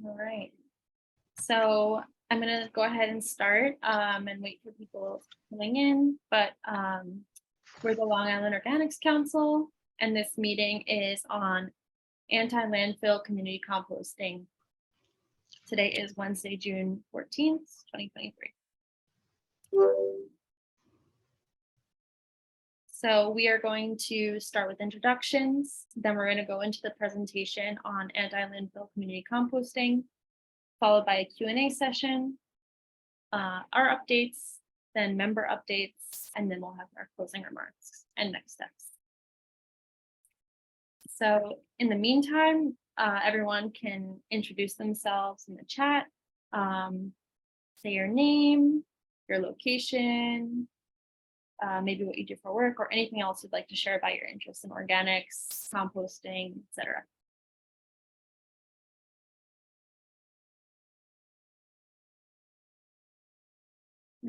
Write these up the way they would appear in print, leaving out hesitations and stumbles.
All right. So I'm going to go ahead and start and wait for people coming in. But we're the Long Island Organics Council, and this meeting is on Anti-Landfill Community Composting. Today is Wednesday, June 14th, 2023. So we are going to start with introductions. Then we're going to go into the presentation on Anti-Landfill Community Composting, followed by a Q&A session, our updates, then member updates, and then we'll have our closing remarks and next steps. So in the meantime, everyone can introduce themselves in the chat, say your name, your location, maybe what you do for work, or anything else you'd like to share about your interest in organics, composting, etc.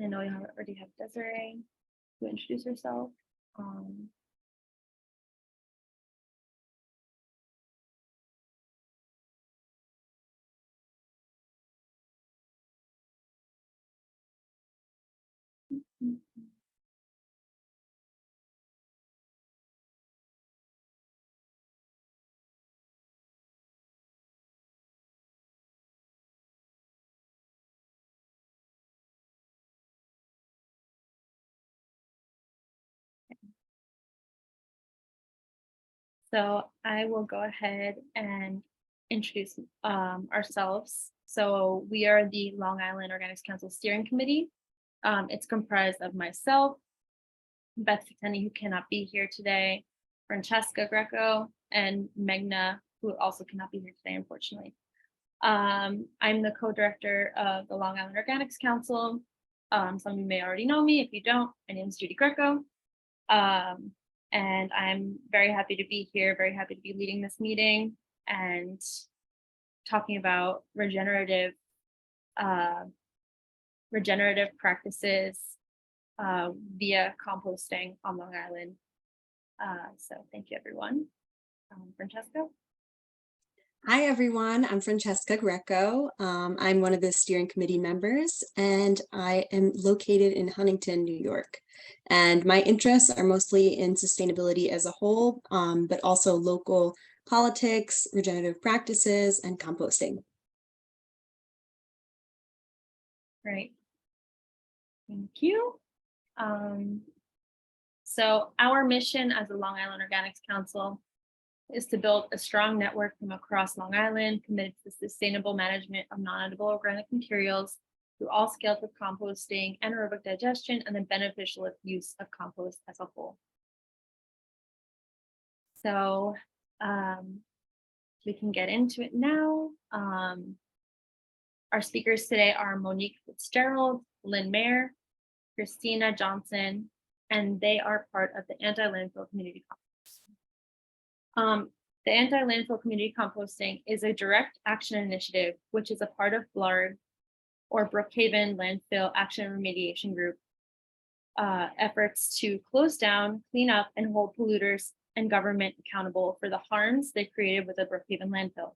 I know you already have Desiree to introduce herself. So I will go ahead and introduce ourselves. So we are the Long Island Organics Council Steering Committee. It's comprised of myself, Beth Fitteni, who cannot be here today, Francesca Greco, and Megna, who also cannot be here today, unfortunately. I'm the co-director of the Long Island Organics Council. Some of you may already know me. If you don't, my name is Judy Greco. And I'm very happy to be here, very happy to be leading this meeting and talking about regenerative practices via composting on Long Island. So thank you, everyone. Francesca? Hi, everyone. I'm Francesca Greco. I'm one of the steering committee members, and I am located in Huntington, New York. And my interests are mostly in sustainability as a whole, but also local politics, regenerative practices, and composting. Great. Thank you. So our mission as the Long Island Organics Council is to build a strong network from across Long Island committed to the sustainable management of non-edible organic materials through all scales of composting, anaerobic digestion, and the beneficial use of compost as a whole. So we can get into it now. Our speakers today are Monique Fitzgerald, Lynne Maher, Christina Johnson, and they are part of the Anti-Landfill Community Composting. The Anti-Landfill Community Composting is a direct action initiative, which is a part of BLARG, or Brookhaven Landfill Action and Remediation Group, efforts to close down, clean up, and hold polluters and government accountable for the harms they created with the Brookhaven landfill.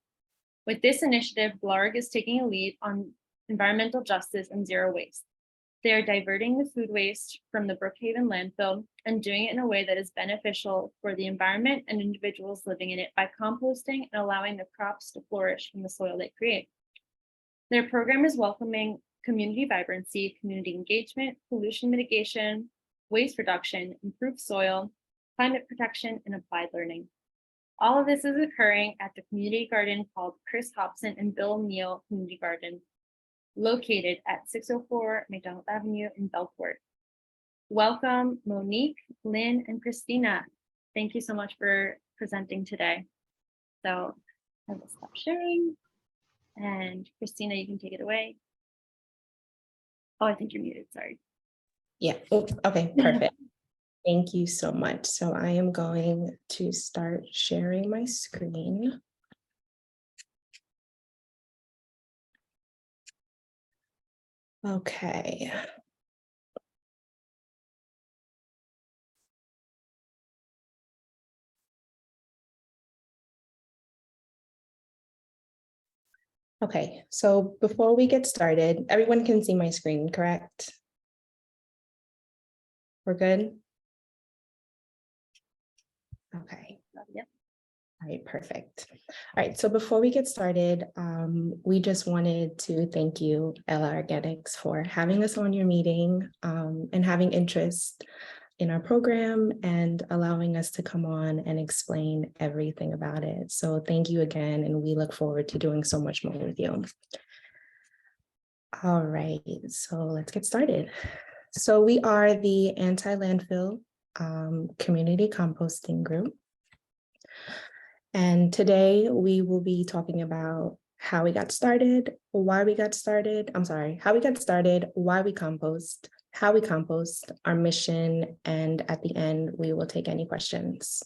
With this initiative, BLARG is taking a lead on environmental justice and zero waste. They are diverting the food waste from the Brookhaven landfill and doing it in a way that is beneficial for the environment and individuals living in it by composting and allowing the crops to flourish from the soil they create. Their program is welcoming community vibrancy, community engagement, pollution mitigation, waste reduction, improved soil, climate protection, and applied learning. All of this is occurring at the community garden called Chris Hobson and Bill Neal Community Garden, located at 604 Macdonald Avenue in Bellport. Welcome, Monique, Lynne, and Christina. Thank you so much for presenting today. So I will stop sharing. And Christina, you can take it away. Oh, I think you're muted, sorry. Yeah, okay, perfect. Thank you so much. So I am going to start sharing my screen. Okay. Okay, so before we get started, everyone can see my screen, correct? We're good? Okay. Yep. All right, perfect. All right, so before we get started, we just wanted to thank you, ALCC, for having us on your meeting and having interest in our program and allowing us to come on and explain everything about it. So thank you again, and we look forward to doing so much more with you. All right, so let's get started. So we are the Anti-Landfill Community Composting Group. And today we will be talking about how we got started, why we got started. I'm sorry, how we got started, why we compost, how we compost, our mission, and at the end, we will take any questions.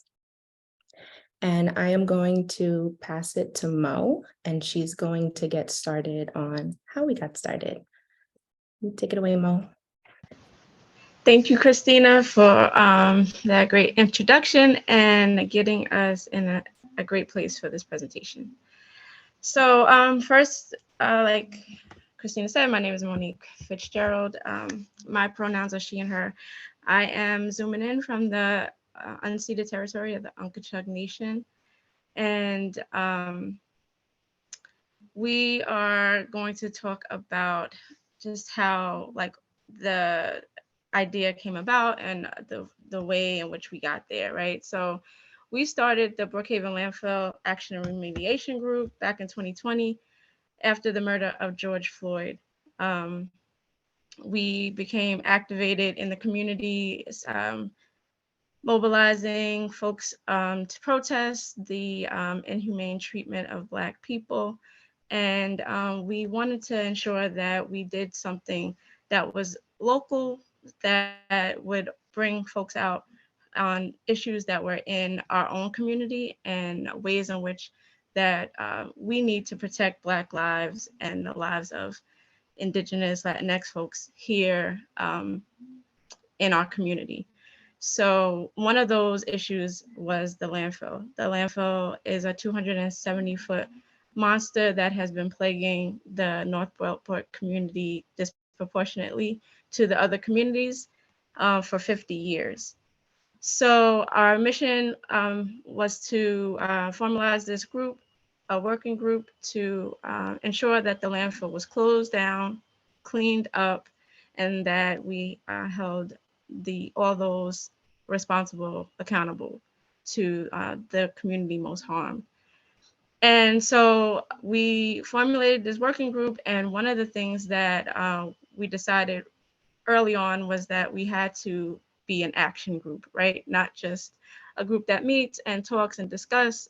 And I am going to pass it to Mo, and she's going to get started on how we got started. Take it away, Mo. Thank you, Christina, for that great introduction and getting us in a great place for this presentation. So first, like Christina said, my name is Monique Fitzgerald. My pronouns are she and her. I am zooming in from the unceded territory of the Unkeechug Nation. And we are going to talk about just how like the idea came about and the way in which we got there, right? So we started the Brookhaven Landfill Action and Remediation Group back in 2020 after the murder of George Floyd. We became activated in the community, mobilizing folks to protest the inhumane treatment of Black people. And we wanted to ensure that we did something that was local, that would bring folks out on issues that were in our own community and ways in which that we need to protect Black lives and the lives of Indigenous Latinx folks here in our community. So one of those issues was the landfill. The landfill is a 270-foot monster that has been plaguing the North Bellport community disproportionately to the other communities for 50 years. So our mission was to formalize this group, a working group, to ensure that the landfill was closed down, cleaned up, and that we held all those responsible accountable to the community most harmed. And so we formulated this working group, and one of the things that we decided early on was that we had to be an action group, right? Not just a group that meets and talks and discusses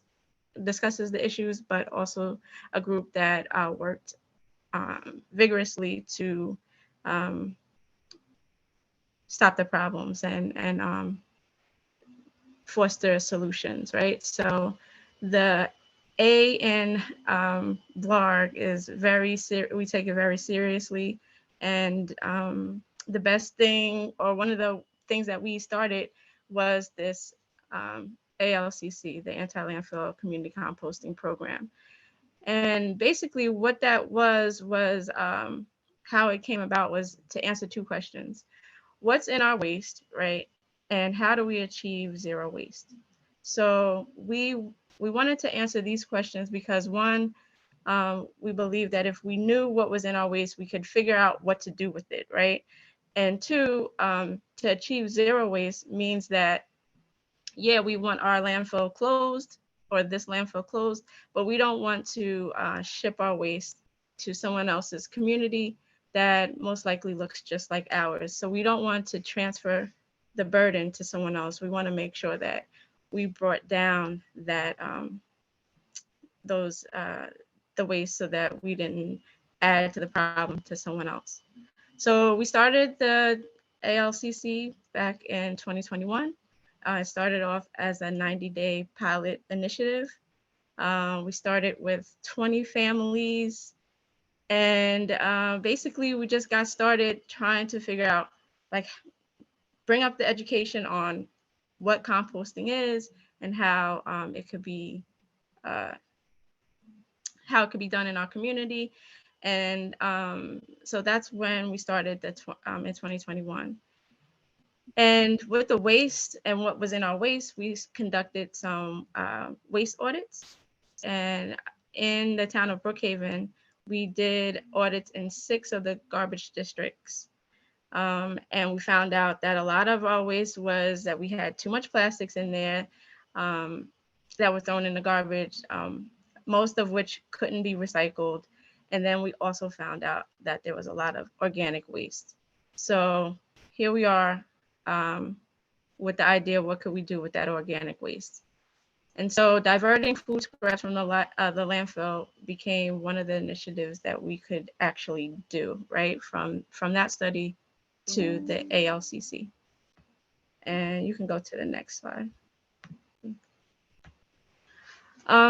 the issues, but also a group that worked vigorously to stop the problems and foster solutions, right? So the A in BLARG is we take it very seriously. And the best thing, or one of the things that we started was this ALCC, the Anti-Landfill Community Composting Program. And basically what that was how it came about was to answer two questions. What's in our waste, right? And how do we achieve zero waste? So we wanted to answer these questions because one, we believe that if we knew what was in our waste, we could figure out what to do with it, right? And two, to achieve zero waste means that, yeah, we want our landfill closed or this landfill closed, but we don't want to ship our waste to someone else's community that most likely looks just like ours. So we don't want to transfer the burden to someone else. We want to make sure that we brought down that the waste so that we didn't add to the problem to someone else. So we started the ALCC back in 2021. It started off as a 90-day pilot initiative. We started with 20 families, and basically we just got started trying to figure out, like, bring up the education on what composting is and how it could be how it could be done in our community. And so that's when we started in 2021. And with the waste and what was in our waste, we conducted some waste audits. And in the town of Brookhaven, we did audits in 6 of the garbage districts. And we found out that a lot of our waste was that we had too much plastics in there that were thrown in the garbage, most of which couldn't be recycled. And then we also found out that there was a lot of organic waste. So here we are with the idea of what could we do with that organic waste. And so diverting food scraps from the landfill became one of the initiatives that we could actually do, right? From that study to the ALCC. And you can go to the next slide.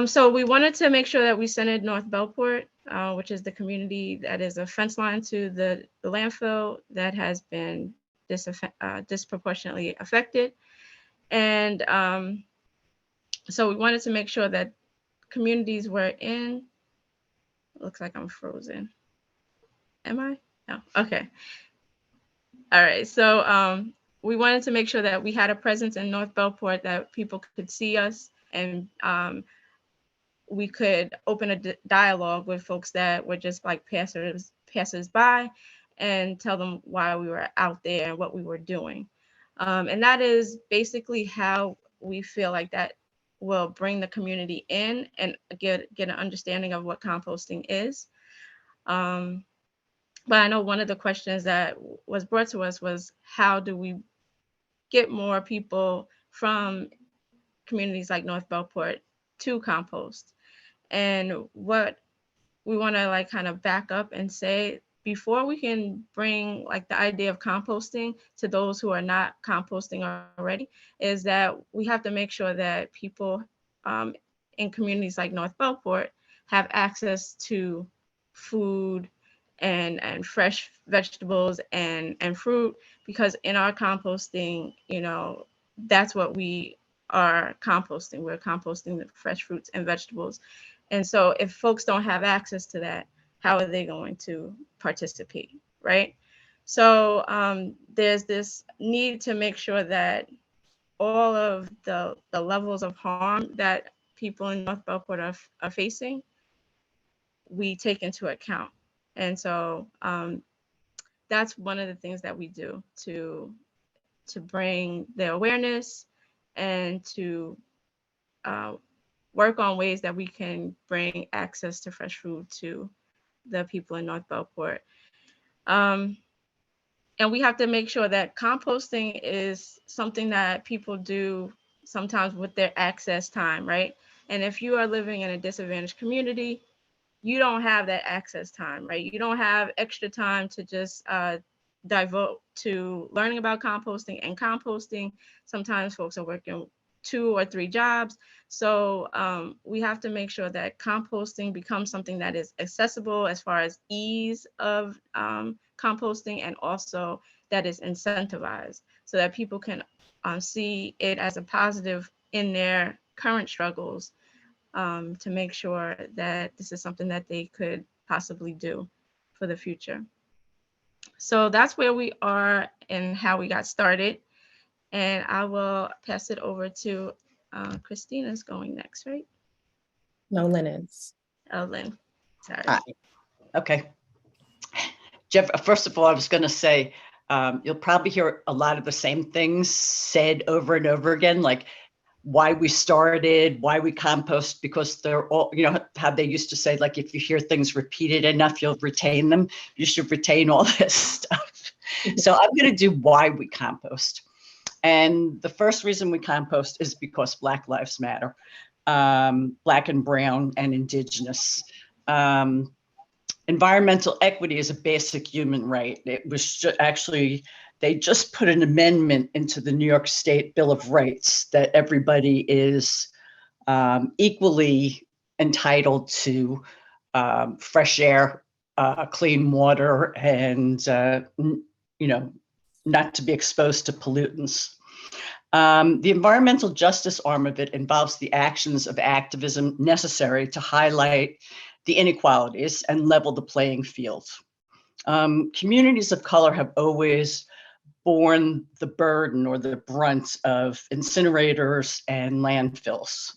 So we wanted to make sure that we centered North Bellport, which is the community that is a fence line to the landfill that has been disproportionately affected. And so we wanted to make sure that communities were in, looks like I'm frozen. Am I? No, okay. All right, so we wanted to make sure that we had a presence in North Bellport, that people could see us, and we could open a dialogue with folks that were just like passers-by and tell them why we were out there and what we were doing. And that is basically how we feel like that will bring the community in and get an understanding of what composting is. But I know one of the questions that was brought to us was, how do we get more people from communities like North Bellport to compost? And what we want to like kind of back up and say, before we can bring like the idea of composting to those who are not composting already, is that we have to make sure that people in communities like North Bellport have access to food and fresh vegetables and fruit, because in our composting, you know, that's what we are composting. We're composting the fresh fruits and vegetables. And so if folks don't have access to that, how are they going to participate, right? So there's this need to make sure that all of the levels of harm that people in North Bellport are facing, we take into account. And so that's one of the things that we do to bring the awareness and to work on ways that we can bring access to fresh food to the people in North Bellport. And we have to make sure that composting is something that people do sometimes with their access time, right? And if you are living in a disadvantaged community, you don't have that access time, right? You don't have extra time to just devote to learning about composting and composting. Sometimes folks are working 2 or 3 jobs. So we have to make sure that composting becomes something that is accessible as far as ease of composting, and also that is incentivized so that people can see it as a positive in their current struggles, to make sure that this is something that they could possibly do for the future. So that's where we are and how we got started. And I will pass it over to Christina's going next, right? No, Lynn is. Oh, Lynn, sorry. Okay. Jeff, first of all, I was going to say, you'll probably hear a lot of the same things said over and over again, like why we started, why we compost, because they're all, you know, how they used to say, like, if you hear things repeated enough, you'll retain them. You should retain all this stuff. So I'm going to do why we compost. And the first reason we compost is because Black Lives Matter, Black and Brown and Indigenous. Environmental equity is a basic human right. It was actually, they just put an amendment into the New York State Bill of Rights that everybody is equally entitled to fresh air, clean water, and you know, not to be exposed to pollutants. The environmental justice arm of it involves the actions of activism necessary to highlight the inequalities and level the playing field. Communities of color have always borne the burden or the brunt of incinerators and landfills.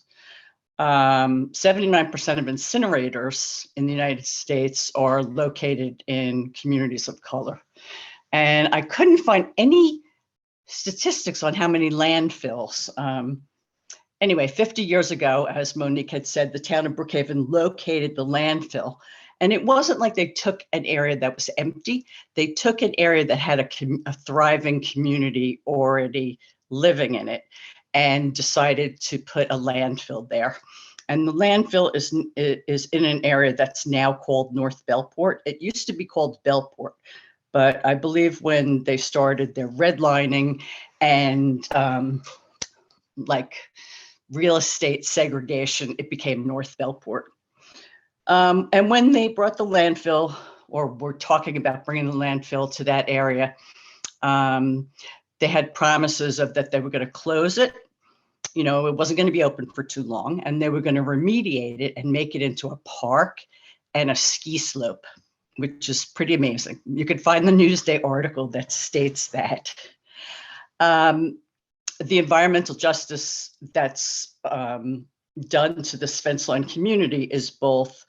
79% of incinerators in the United States are located in communities of color. And I couldn't find any statistics on how many landfills. Anyway, 50 years ago, as Monique had said, the town of Brookhaven located the landfill. And it wasn't like they took an area that was empty. They took an area that had a thriving community already living in it and decided to put a landfill there. And the landfill is in an area that's now called North Bellport. It used to be called Bellport, but I believe when they started their redlining and like real estate segregation, it became North Bellport. And when they brought the landfill, or were talking about bringing the landfill to that area, they had promises of that they were going to close it. You know, it wasn't going to be open for too long, and they were going to remediate it and make it into a park and a ski slope, which is pretty amazing. You can find the Newsday article that states that. The environmental justice that's done to this fence line community is both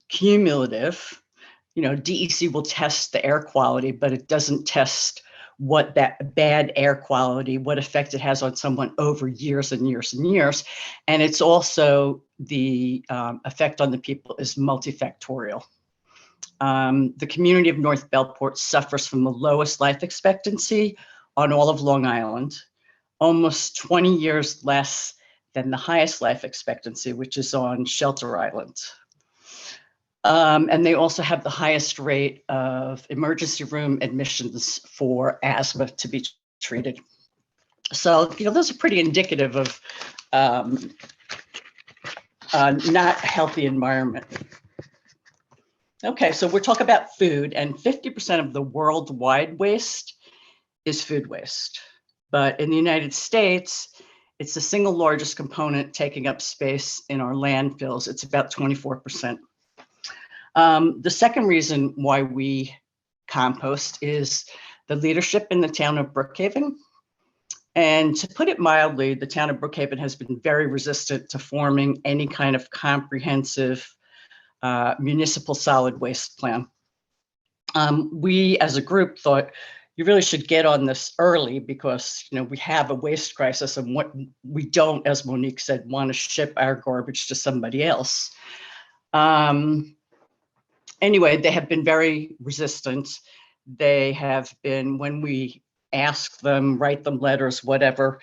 cumulative. You know, DEC will test the air quality, but it doesn't test what that bad air quality, what effect it has on someone over years and years and years. And it's also the effect on the people is multifactorial. The community of North Bellport suffers from the lowest life expectancy on all of Long Island, almost 20 years less than the highest life expectancy, which is on Shelter Island. And they also have the highest rate of emergency room admissions for asthma to be treated. So, you know, those are pretty indicative of not a healthy environment. Okay, so we're talking about food, and 50% of the worldwide waste is food waste. But in the United States, it's the single largest component taking up space in our landfills. It's about 24%. The second reason why we compost is the leadership in the town of Brookhaven. And to put it mildly, the town of Brookhaven has been very resistant to forming any kind of comprehensive municipal solid waste plan. We as a group thought you really should get on this early because, you know, we have a waste crisis, and what we don't, as Monique said, want to ship our garbage to somebody else. Anyway, they have been very resistant. They have been, when we ask them, write them letters, whatever,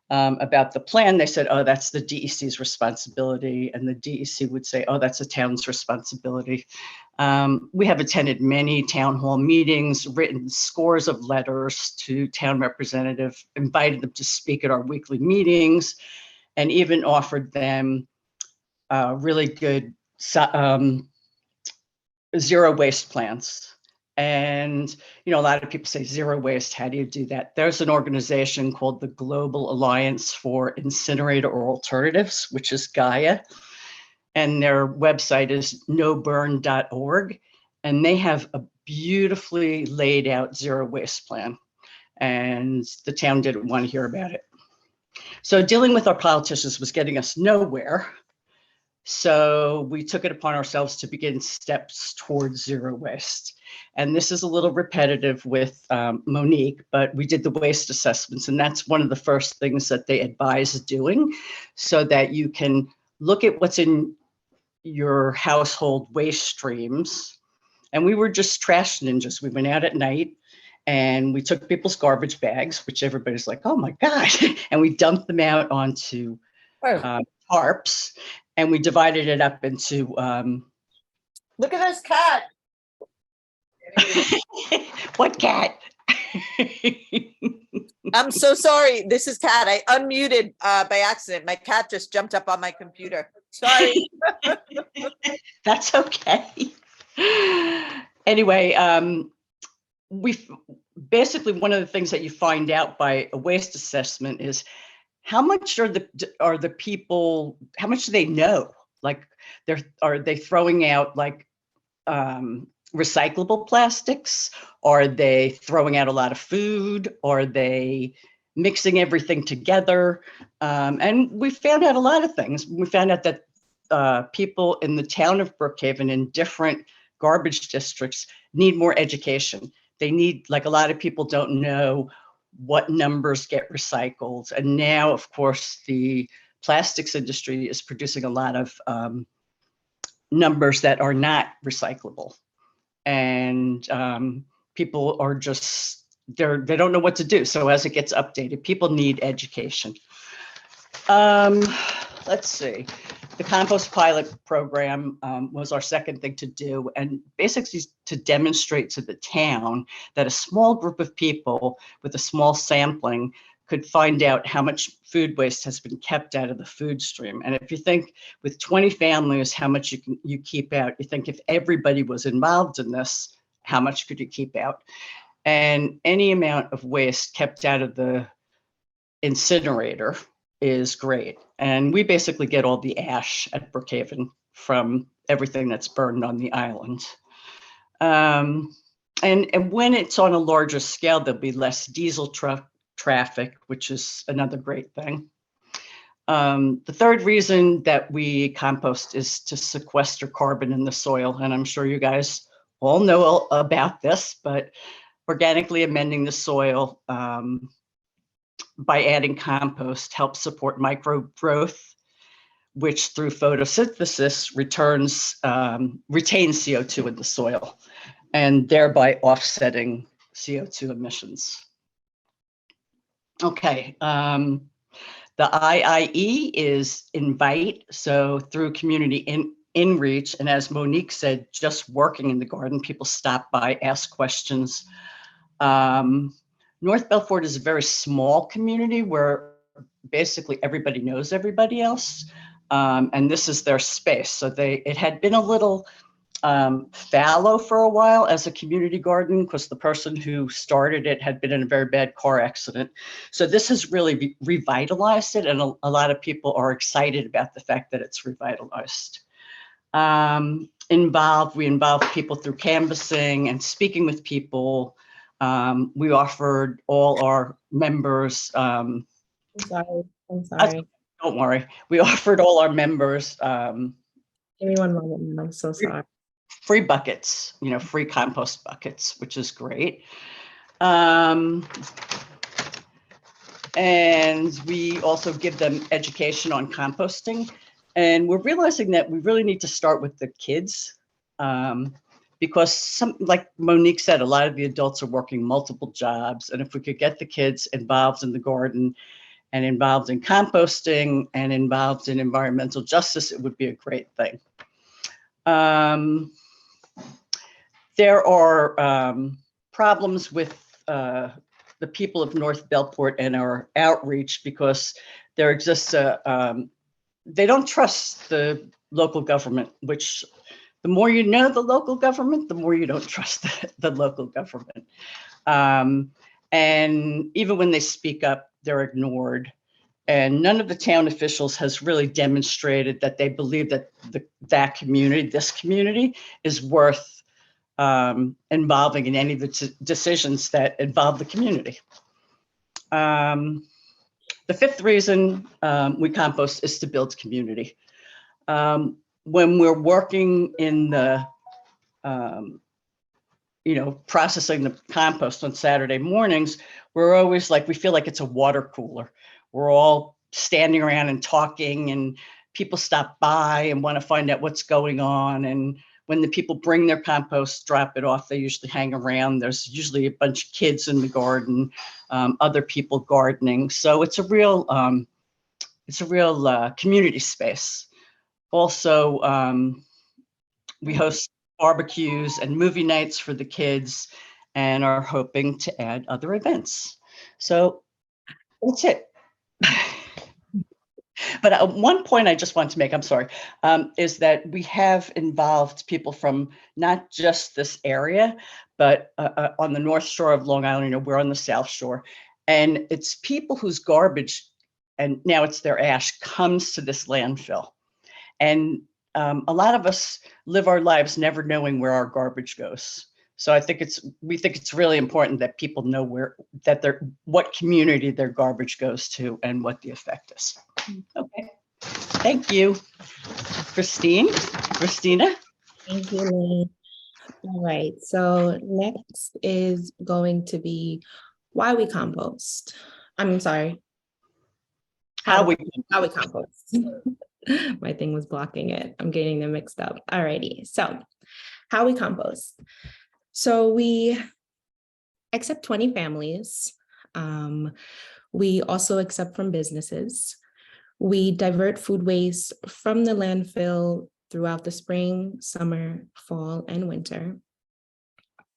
about the plan, they said, oh, that's the DEC's responsibility. And the DEC would say, oh, that's the town's responsibility. We have attended many town hall meetings, written scores of letters to town representatives, invited them to speak at our weekly meetings, and even offered them really good zero waste plans. And, you know, a lot of people say zero waste, how do you do that? There's an organization called the Global Alliance for Incinerator Alternatives, which is Gaia. And their website is noburn.org. And they have a beautifully laid out zero waste plan. And the town didn't want to hear about it. So dealing with our politicians was getting us nowhere. So we took it upon ourselves to begin steps towards zero waste. And this is a little repetitive with Monique, but we did the waste assessments, and that's one of the first things that they advise doing so that you can look at what's in your household waste streams. And we were just trash ninjas. We went out at night and we took people's garbage bags, which everybody's like, oh my God, and we dumped them out onto tarps. And we divided it up into. Look at this cat. What cat? I'm so sorry. This is Cat. I unmuted by accident. My cat just jumped up on my computer. Sorry. That's okay. Anyway, we basically, one of the things that you find out by a waste assessment is how much are the people, how much do they know Like, are they throwing out like recyclable plastics? Are they throwing out a lot of food? Are they mixing everything together? And we found out a lot of things. We found out that people in the town of Brookhaven in different garbage districts need more education. They need, like, a lot of people don't know what numbers get recycled. And now, of course, the plastics industry is producing a lot of numbers that are not recyclable. And people are just, they don't know what to do. So as it gets updated, people need education. Let's see. The compost pilot program was our second thing to do, and basically to demonstrate to the town that a small group of people with a small sampling could find out how much food waste has been kept out of the food stream. And if you think with 20 families, how much you keep out, you think if everybody was involved in this, how much could you keep out? And any amount of waste kept out of the incinerator is great. And we basically get all the ash at Brookhaven from everything that's burned on the island. And when it's on a larger scale, there'll be less diesel truck traffic, which is another great thing. The third reason that we compost is to sequester carbon in the soil. And I'm sure you guys all know about this, but organically amending the soil by adding compost helps support microbe growth, which through photosynthesis retains CO2 in the soil, and thereby offsetting CO2 emissions. Okay, the IIE is invite. So through community inreach, and as Monique said, just working in the garden, people stop by, ask questions. North Bellport is a very small community where basically everybody knows everybody else, and this is their space. So it had been a little fallow for a while as a community garden because the person who started it had been in a very bad car accident. So this has really revitalized it, and a lot of people are excited about the fact that it's revitalized. We involve people through canvassing and speaking with people. We offered all our members. I'm sorry. Don't worry. We offered all our members. Give me one moment. I'm so sorry. Free buckets, free compost buckets, which is great. And we also give them education on composting. And we're realizing that we really need to start with the kids. Because like Monique said, a lot of the adults are working multiple jobs. And if we could get the kids involved in the garden and involved in composting and involved in environmental justice, it would be a great thing. There are problems with the people of North Bellport and our outreach because there exists they don't trust the local government, which the more you know the local government, the more you don't trust the local government. And even when they speak up, they're ignored. And none of the town officials has really demonstrated that they believe that this community is worth involving in any of the decisions that involve the community. The fifth reason we compost is to build community. When we're working in the, processing the compost on Saturday mornings, we're always like, we feel like it's a water cooler. We're all standing around and talking, and people stop by and want to find out what's going on. And when the people bring their compost, drop it off, they usually hang around. There's usually a bunch of kids in the garden, other people gardening. So it's a real community space. Also, we host barbecues and movie nights for the kids and are hoping to add other events. So that's it. But one point I just want to make, I'm sorry, is that we have involved people from not just this area, but on the North Shore of Long Island, we're on the South Shore, and it's people whose garbage, and now it's their ash, comes to this landfill. And a lot of us live our lives never knowing where our garbage goes. So we think it's really important that people know what community their garbage goes to and what the effect is. Okay, thank you. Christina? Thank you, Lynn. All right, so next is going to be why we compost. I'm sorry. How we compost. My thing was blocking it. I'm getting them mixed up. All righty, so how we compost. So we accept 20 families. We also accept from businesses. We divert food waste from the landfill throughout the spring, summer, fall, and winter.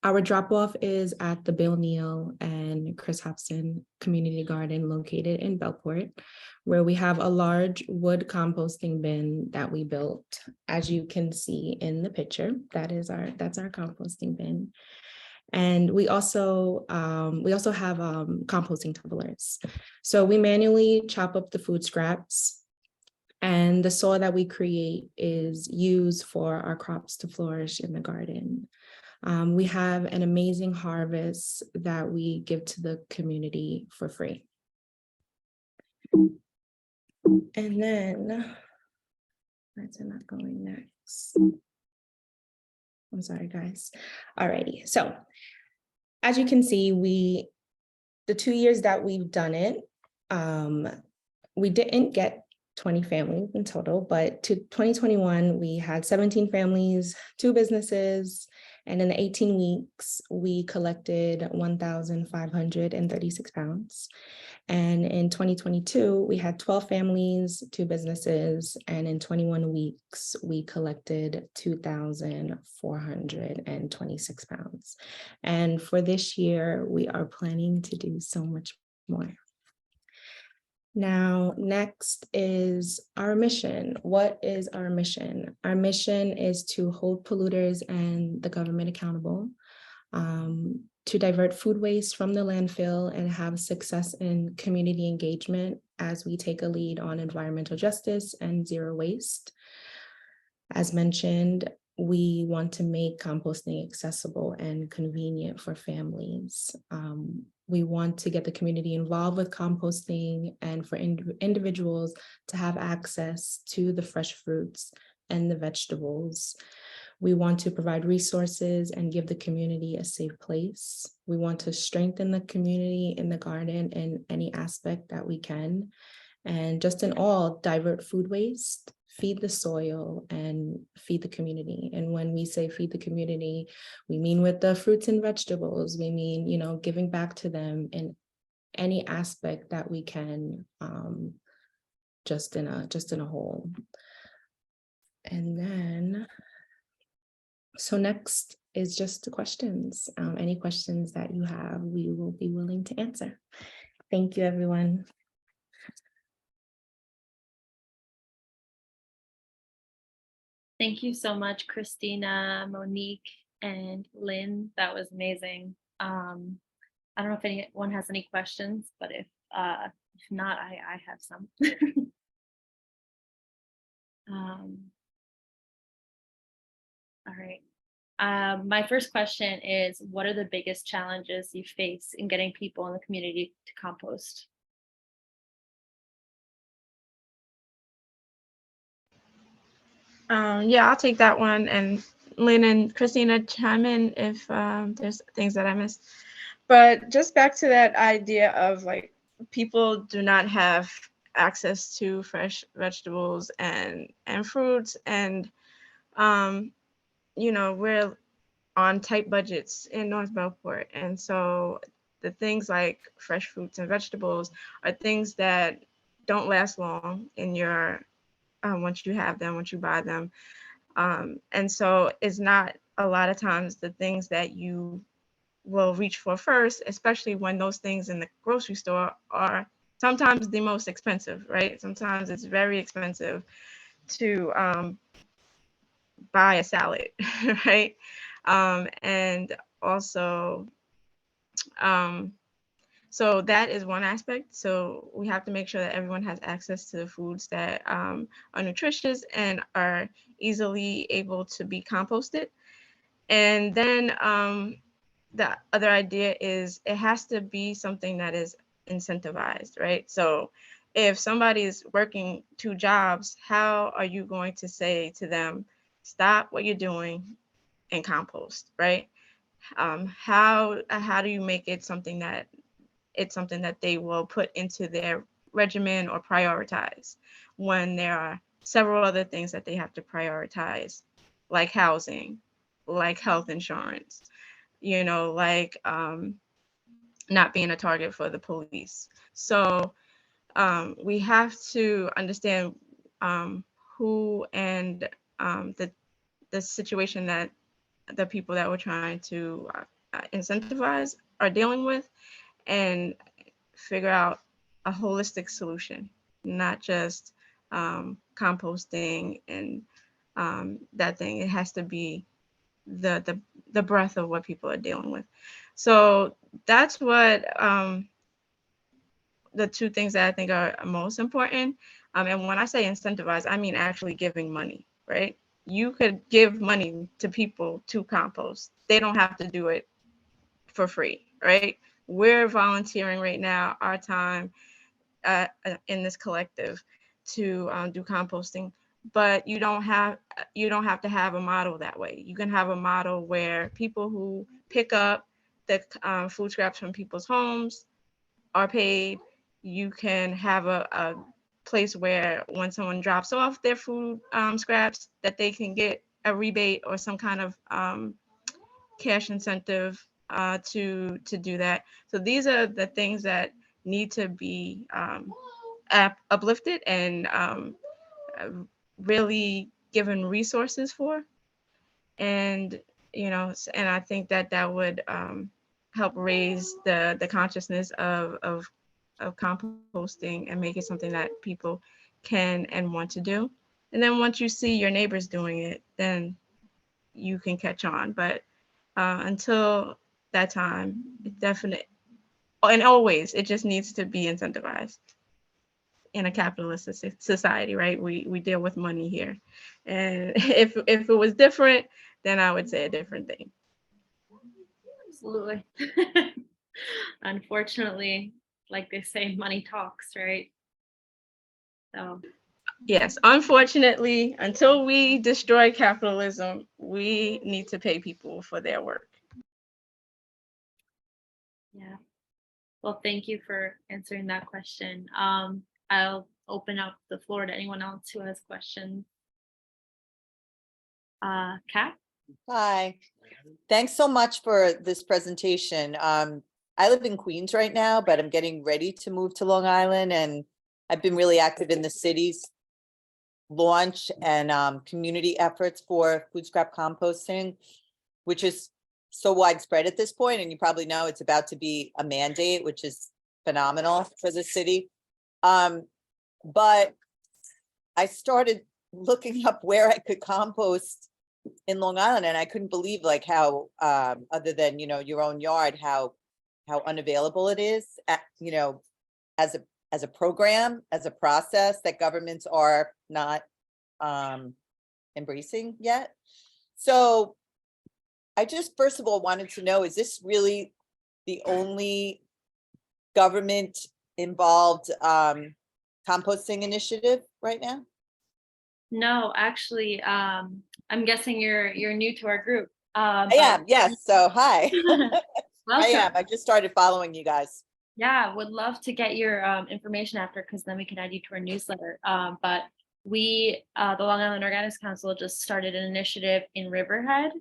Our drop-off is at the Bill Neal and Chris Hobson Community Garden located in Bellport, where we have a large wood composting bin that we built. As you can see in the picture, that's our composting bin. And we also have composting tumblers. So we manually chop up the food scraps, and the soil that we create is used for our crops to flourish in the garden. We have an amazing harvest that we give to the community for free. And then, where's it not going next? I'm sorry, guys. Alrighty, so as you can see, the 2 years that we've done it, we didn't get 20 families in total, but to 2021, we had 17 families, 2 businesses, and in the 18 weeks, we collected 1,536 pounds. And in 2022, we had 12 families, 2 businesses, and in 21 weeks, we collected 2,426 pounds. And for this year, we are planning to do so much more. Now, next is our mission. What is our mission? Our mission is to hold polluters and the government accountable, to divert food waste from the landfill and have success in community engagement as we take a lead on environmental justice and zero waste. As mentioned, we want to make composting accessible and convenient for families. We want to get the community involved with composting and for individuals to have access to the fresh fruits and the vegetables. We want to provide resources and give the community a safe place. We want to strengthen the community in the garden in any aspect that we can. And just in all, divert food waste, feed the soil, and feed the community. And when we say feed the community, we mean with the fruits and vegetables. We mean, giving back to them in any aspect that we can, just in a whole. And then, so next is just the questions. Any questions that you have, we will be willing to answer. Thank you, everyone. Thank you so much, Christina, Monique, and Lynn. That was amazing. I don't know if anyone has any questions, but if not, I have some. All right. My first question is, what are the biggest challenges you face in getting people in the community to compost? Yeah, I'll take that one, and Lynn and Christina chime in if there's things that I missed. But just back to that idea of like people do not have access to fresh vegetables and fruits, and we're on tight budgets in North Bellport, and so the things like fresh fruits and vegetables are things that don't last long in your once you have them, once you buy them. And so it's not a lot of times the things that you will reach for first, especially when those things in the grocery store are sometimes the most expensive, right? Sometimes it's very expensive to buy a salad, right? And also, So that is one aspect. So we have to make sure that everyone has access to the foods that are nutritious and are easily able to be composted. And then the other idea is it has to be something that is incentivized, right? So if somebody is working 2 jobs, how are you going to say to them, stop what you're doing and compost, right? How do you make it something that they will put into their regimen or prioritize when there are several other things that they have to prioritize, like housing, like health insurance, like not being a target for the police. So we have to understand who and the situation that the people that we're trying to incentivize are dealing with, and figure out a holistic solution, not just composting and that thing. It has to be the breadth of what people are dealing with. So that's what the 2 things that I think are most important. And when I say incentivize, I mean actually giving money, right? You could give money to people to compost. They don't have to do it for free, right? We're volunteering right now our time in this collective to do composting, but you don't have to have a model that way. You can have a model where people who pick up the food scraps from people's homes are paid. You can have a place where when someone drops off their food scraps, that they can get a rebate or some kind of cash incentive to do that. So these are the things that need to be uplifted and really given resources for. And and I think that would help raise the consciousness of composting and make it something that people can and want to do. And then once you see your neighbors doing it, then you can catch on. But until that time, it definitely, and always, it just needs to be incentivized in a capitalist society, right? We deal with money here. And if it was different, then I would say a different thing. Absolutely. Unfortunately, like they say, money talks, right? So Yes, unfortunately, until we destroy capitalism, we need to pay people for their work. yeah. Well, thank you for answering that question. I'll open up the floor to anyone else who has questions. Kat? Hi, thanks so much for this presentation. I live in Queens right now, but I'm getting ready to move to Long Island, and I've been really active in the city's launch and community efforts for food scrap composting, which is so widespread at this point. And you probably know it's about to be a mandate, which is phenomenal for the city. But I started looking up where I could compost in Long Island, and I couldn't believe like how other than your own yard, how unavailable it is as a program, as a process that governments are not embracing yet. So I just first of all wanted to know, is this really the only government involved composting initiative right now? No, actually, I'm guessing you're new to our group. I am, yes. So hi. I Welcome. am. I just started following you guys. Yeah, would love to get your information after, because then we can add you to our newsletter. But we, the Long Island Organics Council, just started an initiative in Riverhead,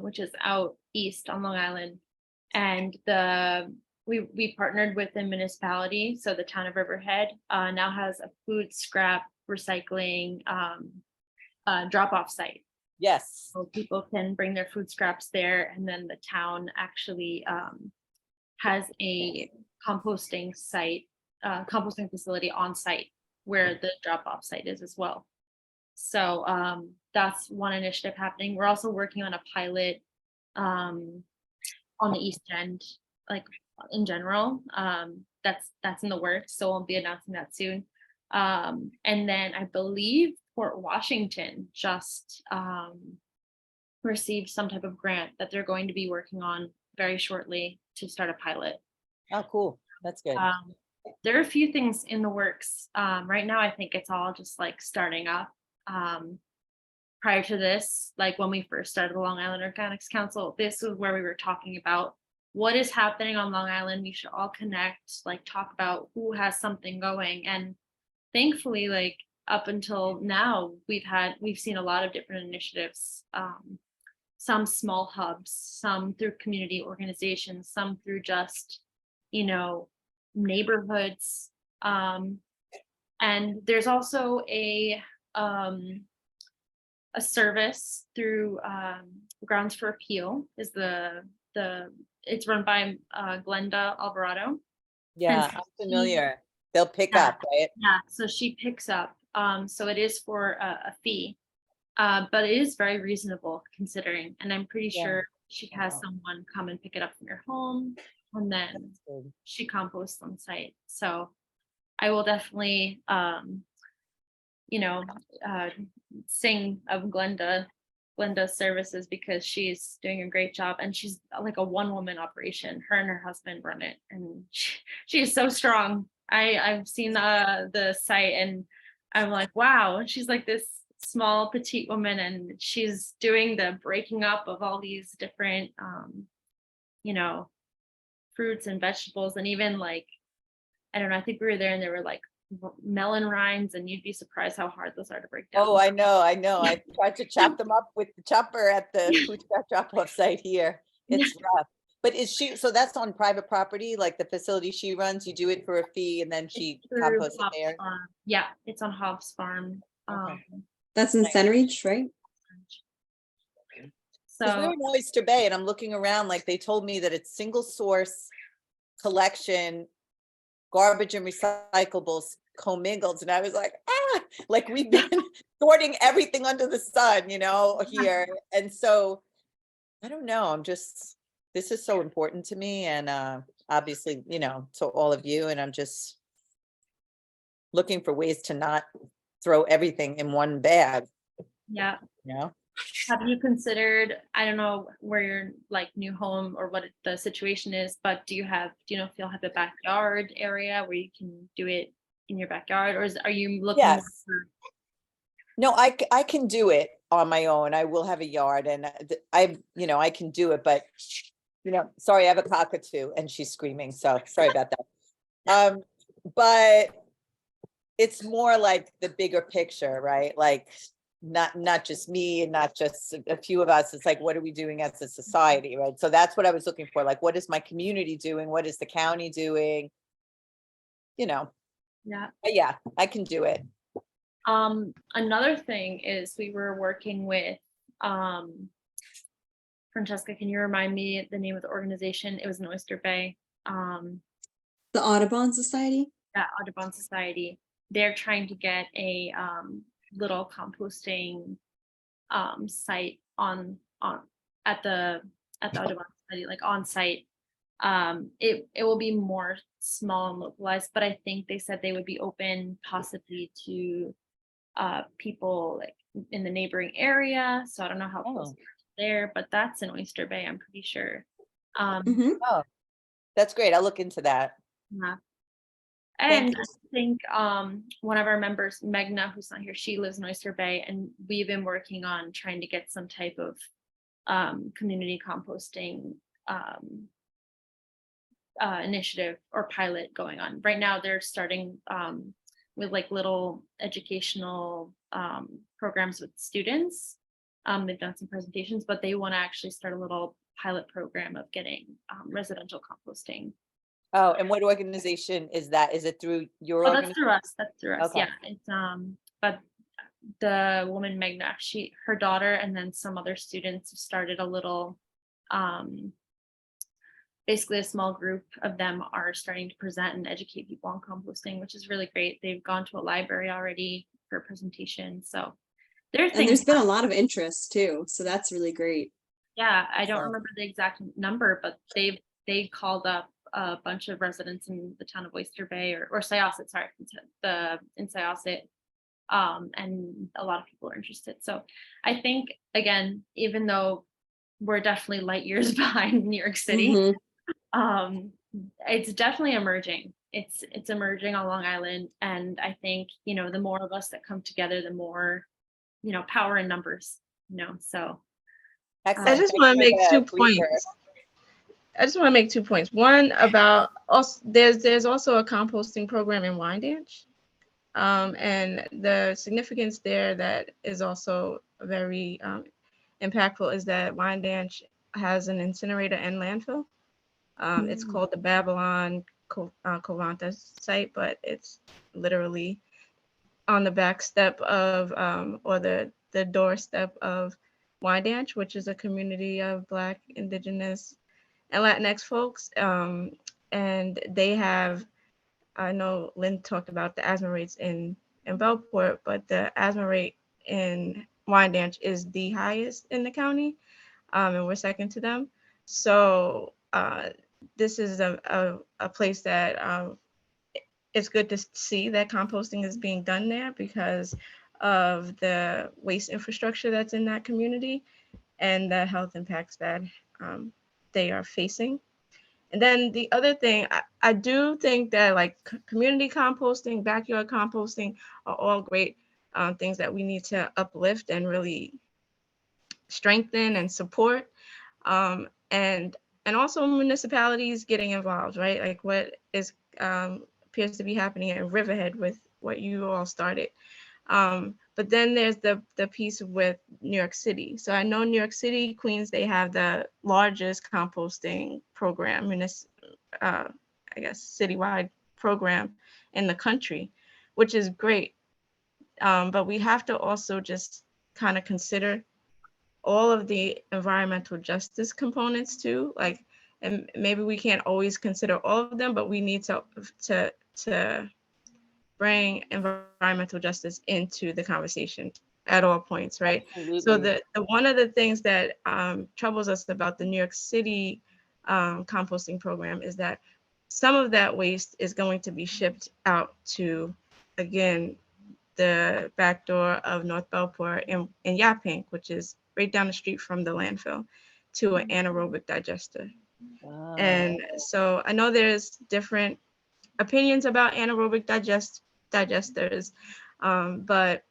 which is out east on Long Island, and we partnered with the municipality. So the town of Riverhead now has a food scrap recycling drop-off site. Yes. So people can bring their food scraps there, and then the town actually has a composting site, composting facility on site where the drop-off site is as well. So that's one initiative happening. We're also working on a pilot on the East End, like in general. That's in the works, so we'll be announcing that soon. And then I believe Port Washington just received some type of grant that they're going to be working on very shortly to start a pilot. Oh, cool. That's good. There are a few things in the works. Right now, I think it's all just like starting up. Prior to this, like when we first started the Long Island Organics Council, this is where we were talking about what is happening on Long Island. We should all connect, like talk about who has something going. And thankfully, like up until now, we've seen a lot of different initiatives. Some small hubs, some through community organizations, some through just, neighborhoods. And there's also a service through Grounds for Appeal is it's run by Glenda Alvarado. Yeah, so I'm familiar. They'll pick Yeah. up, right? Yeah, so she picks up. So it is for a fee, but it is very reasonable considering. And I'm pretty Yeah. sure she has Wow. someone come and pick it up from your home, and then That's good. she composts on site. So I will definitely, sing of Glenda's services, because she's doing a great job, and she's like a one-woman operation. Her and her husband run it, and she is so strong. I've seen the site, and I'm like, wow. And she's like this small petite woman, and she's doing the breaking up of all these different fruits and vegetables, and even like, I don't know, I think we were there and there were like melon rinds, and you'd be surprised how hard those are to break down. Oh, I know. I tried to chop them up with the chopper at the food truck drop-off site here. It's rough. But so that's on private property, like the facility she runs, you do it for a fee and then she Through composts it Hobbs there. Farm. Yeah, it's on Hobbs Farm. Okay. That's in Nice. Centeridge, right? 'Cause we're So in Oyster Bay and I'm looking around, like they told me that it's single source collection, garbage and recyclables commingled. And I was like, like we've been sorting everything under the sun, here. And so I don't know, this is so important to me and obviously, to all of you. And I'm just looking for ways to not throw everything in one bag, yeah. you know? Have you considered, I don't know where your like new home or what the situation is, but do you know if you'll have a backyard area where you can do it in your backyard, or are you looking Yes. for? No, I can do it on my own. I will have a yard and I can do it, but sorry, I have a cockatoo and she's screaming. So sorry about that. But it's more like the bigger picture, right? Like not just me and not just a few of us. It's like, what are we doing as a society, right? So that's what I was looking for. Like, what is my community doing? What is the county doing? Yeah. But yeah, I can do it. Another thing is we were working with Francesca, can you remind me the name of the organization? It was in Oyster Bay. The Audubon Society? Yeah, Audubon Society. They're trying to get a little composting site at the Audubon Society, like on site. It will be more small and localized, but I think they said they would be open possibly to people like in the neighboring area. So I don't know how close there, but that's in Oyster Bay, I'm pretty sure. Mhm. Oh, that's great. I'll look into that. Yeah. Thank And you. I think one of our members, Megna, who's not here, she lives in Oyster Bay, and we've been working on trying to get some type of community composting initiative or pilot going on. Right now, they're starting with like little educational programs with students. They've done some presentations, but they want to actually start a little pilot program of getting residential composting. Oh, and what organization is that? Is it through your Oh, that's organization? through us. That's through us. Okay. Yeah. It's but the woman Megna, her daughter, and then some other students have started a little basically a small group of them are starting to present and educate people on composting, which is really great. They've gone to a library already for a presentation. So And there's been a lot of interest too. So that's really great. Yeah, I don't So- remember the exact number, but they called up a bunch of residents in the town of Oyster Bay or Syosset, sorry, in Syosset. And a lot of people are interested. So I think, again, even though we're definitely light years behind New York City, Mhm. it's definitely emerging. It's emerging on Long Island. And I think, the more of us that come together, the more, power in numbers, so. I Excellent. just Thanks want to for make the two briefer. points. I just want to make 2 points. One about also there's also a composting program in Wyandanch. And the significance there that is also very impactful is that Wyandanch has an incinerator and landfill. It's called the Babylon Covanta site, but it's literally on the back step of or the doorstep of Wyandanch, which is a community of Black, Indigenous, and Latinx folks. And they have, I know Lynn talked about the asthma rates in Bellport, but the asthma rate in Wyandanch is the highest in the county, and we're second to them. So this is a place that it's good to see that composting is being done there because of the waste infrastructure that's in that community and the health impacts that they are facing. And then the other thing, I do think that like community composting, backyard composting are all great things that we need to uplift and really strengthen and support. And also municipalities getting involved, right? Like what is appears to be happening in Riverhead with what you all started. But then there's the piece with New York City. So I know New York City, Queens, they have the largest composting program, I guess, citywide program in the country, which is great. But we have to also just kind of consider all of the environmental justice components too. Like, and maybe we can't always consider all of them, but we need to bring environmental justice into the conversation at all points, right? Absolutely. So the one of the things that troubles us about the New York City composting program is that some of that waste is going to be shipped out to, again, the back door of North Bellport in Yaphank, which is right down the street from the landfill, to an anaerobic digester. Wow. And so I know there's different opinions about anaerobic digesters, but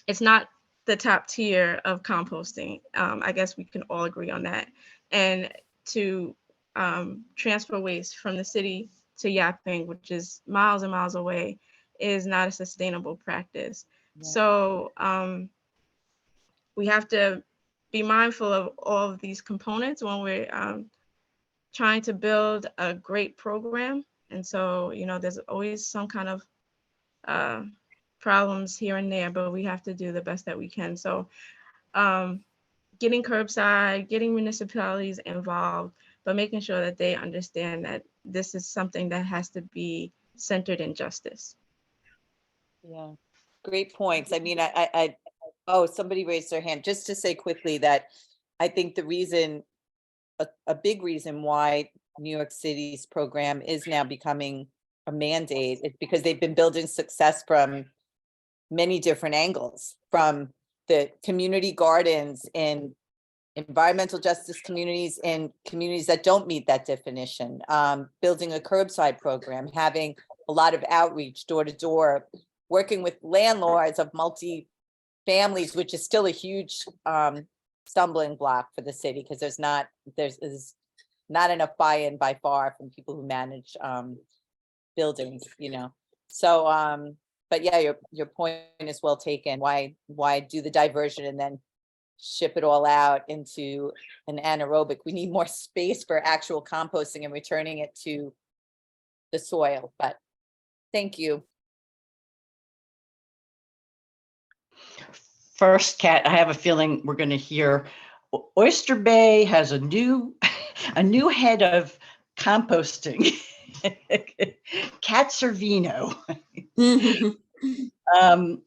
it's not the top tier of composting. I guess we can all agree on that. And to transfer waste from the city to Yaphank, which is miles and miles away, is not a sustainable practice. Yeah. So we have to be mindful of all of these components when we're trying to build a great program. And so, there's always some kind of problems here and there, but we have to do the best that we can. So getting curbside, getting municipalities involved, but making sure that they understand that this is something that has to be centered in justice. Yeah, great points. I mean, oh, somebody raised their hand. Just to say quickly that I think the reason, a big reason why New York City's program is now becoming a mandate is because they've been building success from many different angles, from the community gardens in environmental justice communities and communities that don't meet that definition, building a curbside program, having a lot of outreach door to door, working with landlords of multi-families, which is still a huge stumbling block for the city because there's not enough buy-in by far from people who manage buildings, So, but yeah, your point is well taken. Why do the diversion and then ship it all out into an anaerobic? We need more space for actual composting and returning it to the soil. But thank you. First, Kat, I have a feeling we're going to hear Oyster Bay has a new head of composting, Kat Servino. I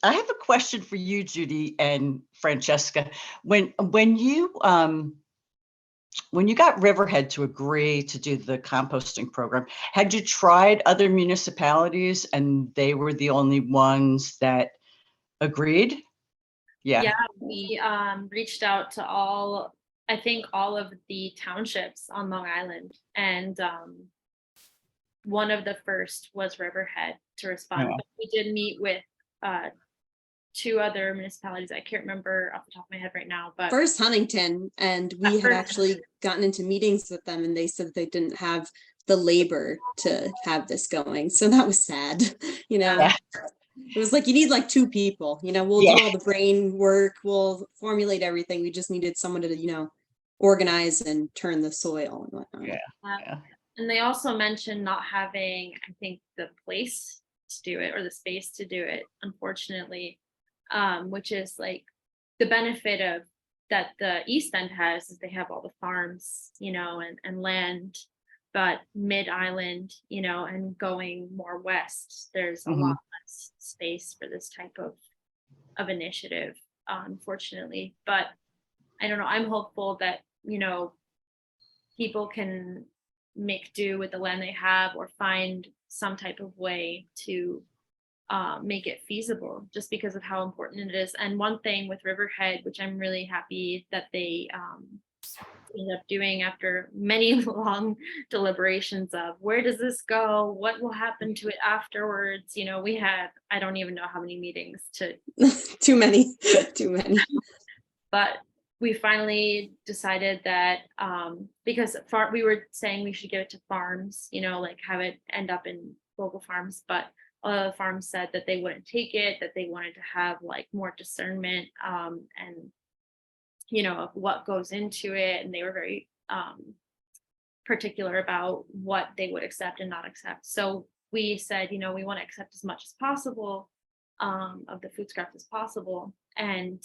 have a question for you, Judy and Francesca. When you when you got Riverhead to agree to do the composting program, had you tried other municipalities and they were the only ones that agreed? Yeah. Yeah, we reached out to I think all of the townships on Long Island, and one of the first was Riverhead to respond. Yeah. But we did meet with 2 other municipalities. I can't remember off the top of my head right now, but First Huntington, and we had actually gotten into meetings with them and they said they didn't have the labor to have this going. So that was sad, you know. Yeah. It was like, you need like 2 people, you know, we'll Yeah. do all the brain work, we'll formulate everything. We just needed someone to, you know, organize and turn the soil and whatnot. Yeah. Yeah. And they also mentioned not having, I think, the place to do it or the space to do it, unfortunately, which is like the benefit of that the East End has is they have all the farms, you know, and land, but mid-island, you know, and going more west, there's a lot less space for this type of initiative, unfortunately. But I don't know, I'm hopeful that, you know, people can make do with the land they have or find some type of way to make it feasible, just because of how important it is. And one thing with Riverhead, which I'm really happy that they ended up doing after many long deliberations of where does this go, what will happen to it afterwards, you know, we had, I don't even know how many meetings to Too many. but we finally decided that because we were saying we should give it to farms, you know, like have it end up in local farms, but a lot of the farms said that they wouldn't take it, that they wanted to have like more discernment and you know, of what goes into it, and they were very particular about what they would accept and not accept. So we said, you know, we want to accept as much as possible of the food scraps as possible, and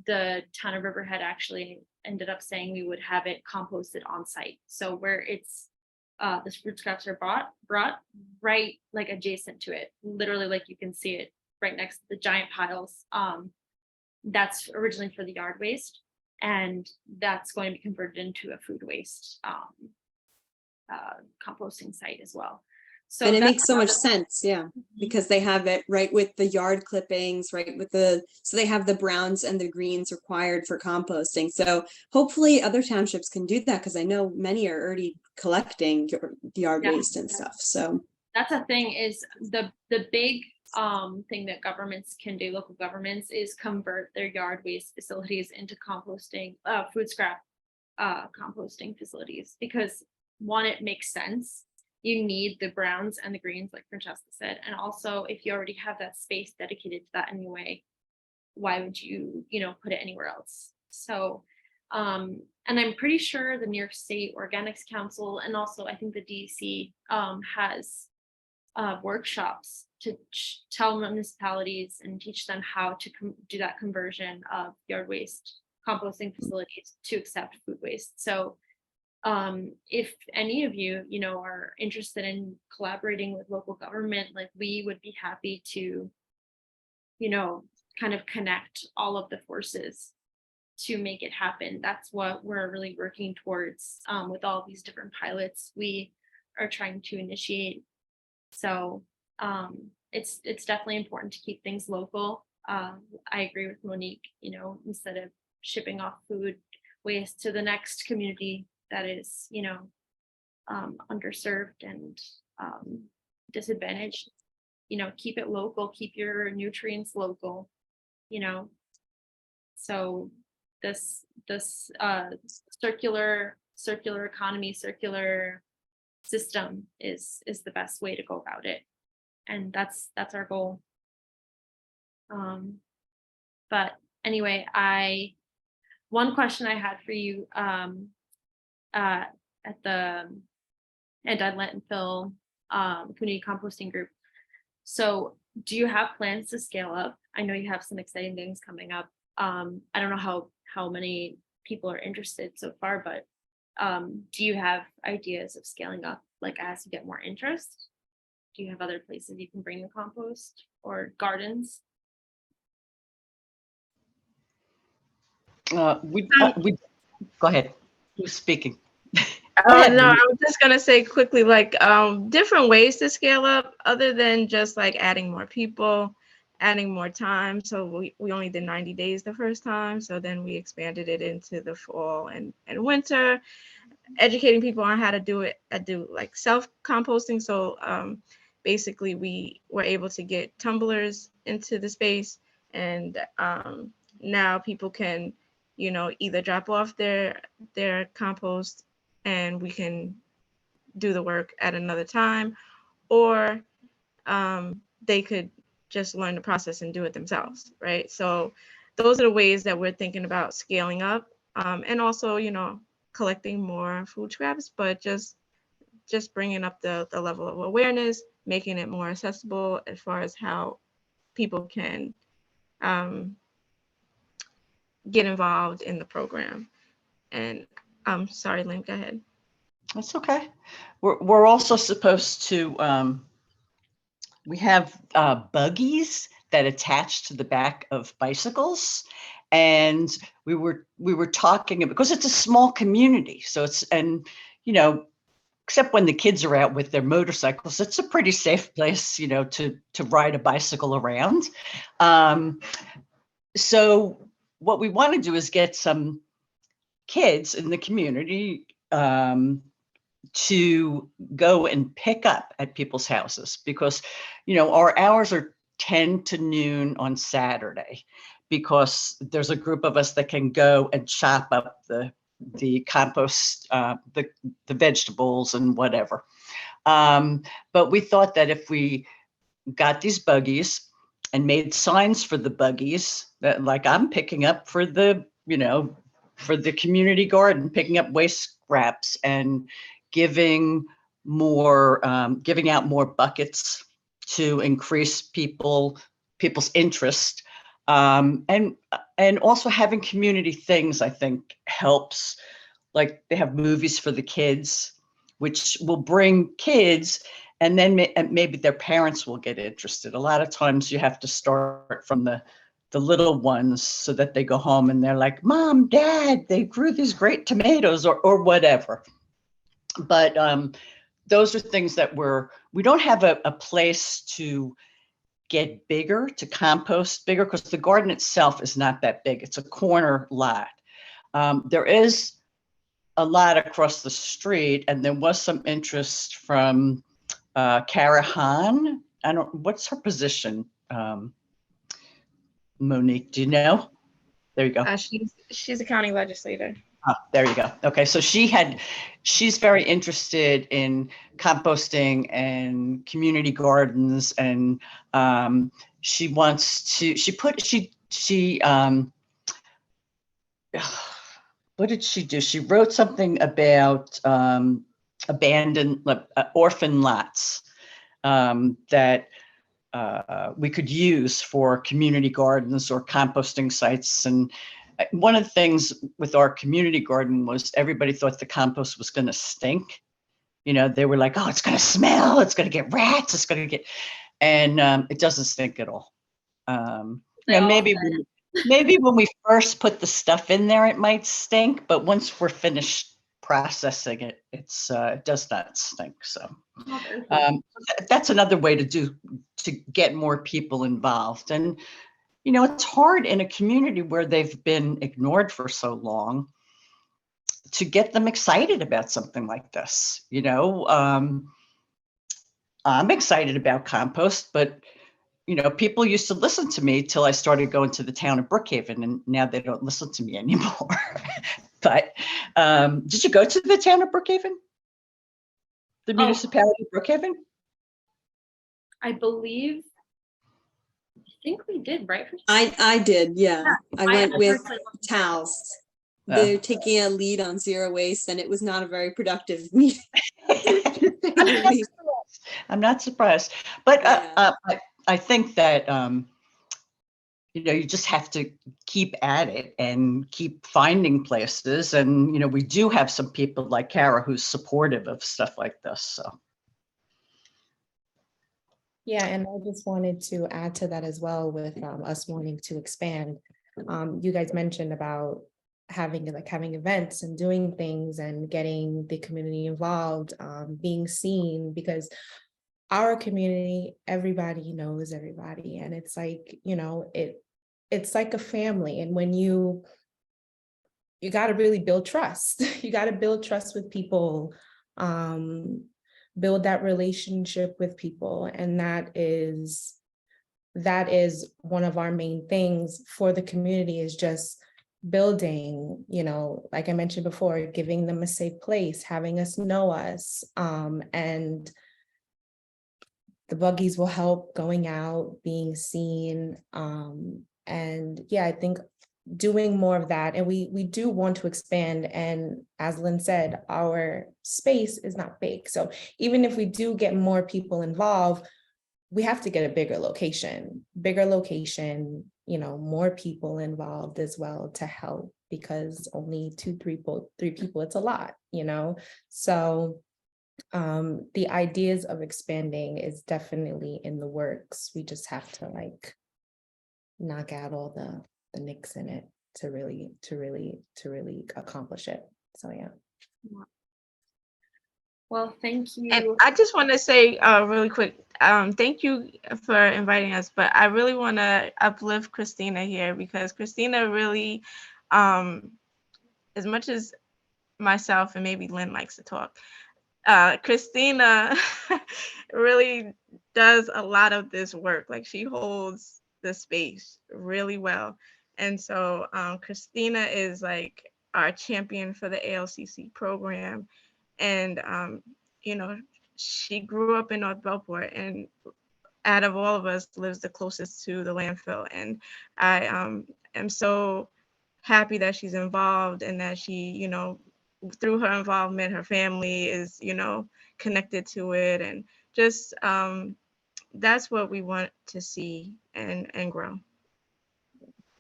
the town of Riverhead actually ended up saying we would have it composted on site. So where it's the food scraps are brought right like adjacent to it, literally like you can see it right next to the giant piles. That's originally for the yard waste, and that's going to be converted into a food waste composting site as well. So and it makes so much sense, yeah, because they have it right with the yard clippings, right with so they have the browns and the greens required for composting. So hopefully other townships can do that, because I know many are already collecting yard waste and stuff. So that's a thing, is the big thing that governments can do, local governments, is convert their yard waste facilities into composting, food scrap composting facilities, because one, it makes sense. You need the browns and the greens, like Francesca said, and also if you already have that space dedicated to that anyway, why would you, you know, put it anywhere else? So and I'm pretty sure the New York State Organics Council, and also I think the DEC has workshops to tell municipalities and teach them how to do that conversion of yard waste composting facilities to accept food waste. So if any of you, you know, are interested in collaborating with local government, like we would be happy to, you know, kind of connect all of the forces to make it happen. That's what we're really working towards with all these different pilots we are trying to initiate. So it's definitely important to keep things local. I agree with Monique, you know, instead of shipping off food waste to the next community that is, you know, underserved and disadvantaged, you know, keep it local, keep your nutrients local, you know. So this circular economy, circular system is the best way to go about it, and that's our goal. But anyway, one question I had for you at the Anti-Landfill Community Composting Group. So do you have plans to scale up? I know you have some exciting things coming up. I don't know how many people are interested so far, but do you have ideas of scaling up, like as you get more interest? Do you have other places you can bring the compost, or gardens? We go ahead. Who's speaking? Oh, ahead, no, Monique. I was just gonna say quickly, like, different ways to scale up other than just like adding more people, adding more time. So we only did 90 days the first time. So then we expanded it into the fall and winter, educating people on how to do it. I do like self-composting. So basically we were able to get tumblers into the space, and now people can, you know, either drop off their compost and we can do the work at another time, or they could just learn the process and do it themselves, right? So those are the ways that we're thinking about scaling up, and also, you know, collecting more food scraps, but just bringing up the level of awareness, making it more accessible as far as how people can get involved in the program. And I'm sorry, Lynn, go ahead. That's okay. We're also supposed to, we have buggies that attach to the back of bicycles. And we were talking, because it's a small community. So it's, and, you know, except when the kids are out with their motorcycles, it's a pretty safe place, you know, to ride a bicycle around. So what we want to do is get some kids in the community to go and pick up at people's houses, because, you know, our hours are 10 to noon on Saturday, because there's a group of us that can go and chop up the compost, the vegetables and whatever. But we thought that if we got these buggies and made signs for the buggies, that like I'm picking up for the, you know, for the community garden, picking up waste scraps, and giving out more buckets to increase people's interest, and also having community things, I think, helps. Like they have movies for the kids, which will bring kids, and then maybe their parents will get interested. A lot of times you have to start from the little ones so that they go home and they're like, Mom, Dad, they grew these great tomatoes, or whatever. But those are things that we don't have a place to get bigger, to compost bigger, because the garden itself is not that big. It's a corner lot. There is a lot across the street, and there was some interest from Kara Hahn. What's her position? Monique, do you know? There you go. She's a county legislator. Oh, there you go. Okay, so she's very interested in composting and community gardens, and she wants to. What did she do? She wrote something about abandoned orphan lots that we could use for community gardens or composting sites. And one of the things with our community garden was everybody thought the compost was going to stink. You know, they were like, oh, it's going to smell, it's going to get rats, it's going to get, and it doesn't stink at all. You know, maybe when we first put the stuff in there, it might stink, but once we're finished processing it, it does not stink. So that's another way to get more people involved. And, you know, it's hard in a community where they've been ignored for so long to get them excited about something like this. You know, I'm excited about compost, but, you know, people used to listen to me till I started going to the town of Brookhaven, and now they don't listen to me anymore. But did you go to the town of Brookhaven? The municipality of Brookhaven? I think we did, right? I did, yeah. I went with personally Tals. They're taking a lead on zero waste, and it was not a very productive meeting. I'm not surprised, but I think that you know, you just have to keep at it and keep finding places. And, you know, we do have some people like Kara who's supportive of stuff like this. So. Yeah, and I just wanted to add to that as well with us wanting to expand. You guys mentioned about having events and doing things and getting the community involved, being seen, because our community, everybody knows everybody. And it's like, you know, it's like a family. And when you got to really build trust. You got to build trust with people, build that relationship with people. And that is one of our main things for the community, is just building, you know, like I mentioned before, giving them a safe place, having us know us, and the buggies will help going out, being seen. And yeah, I think doing more of that. And we do want to expand. And as Lynn said, our space is not big. So even if we do get more people involved, we have to get a bigger location, you know, more people involved as well to help, because only 3 people, it's a lot, you know? So the ideas of expanding is definitely in the works. We just have to like knock out all the nicks in it to really accomplish it. So yeah. Well, thank And you. I just want to say really quick, thank you for inviting us, but I really want to uplift Christina here, because Christina really, as much as myself and maybe Lynn likes to talk, Christina really does a lot of this work. Like, she holds the space really well. And so Christina is like our champion for the ALCC program. And, you know, she grew up in North Bellport, and out of all of us lives the closest to the landfill. And I am so happy that she's involved, and that she, you know, through her involvement, her family is, you know, connected to it. And just that's what we want to see and grow.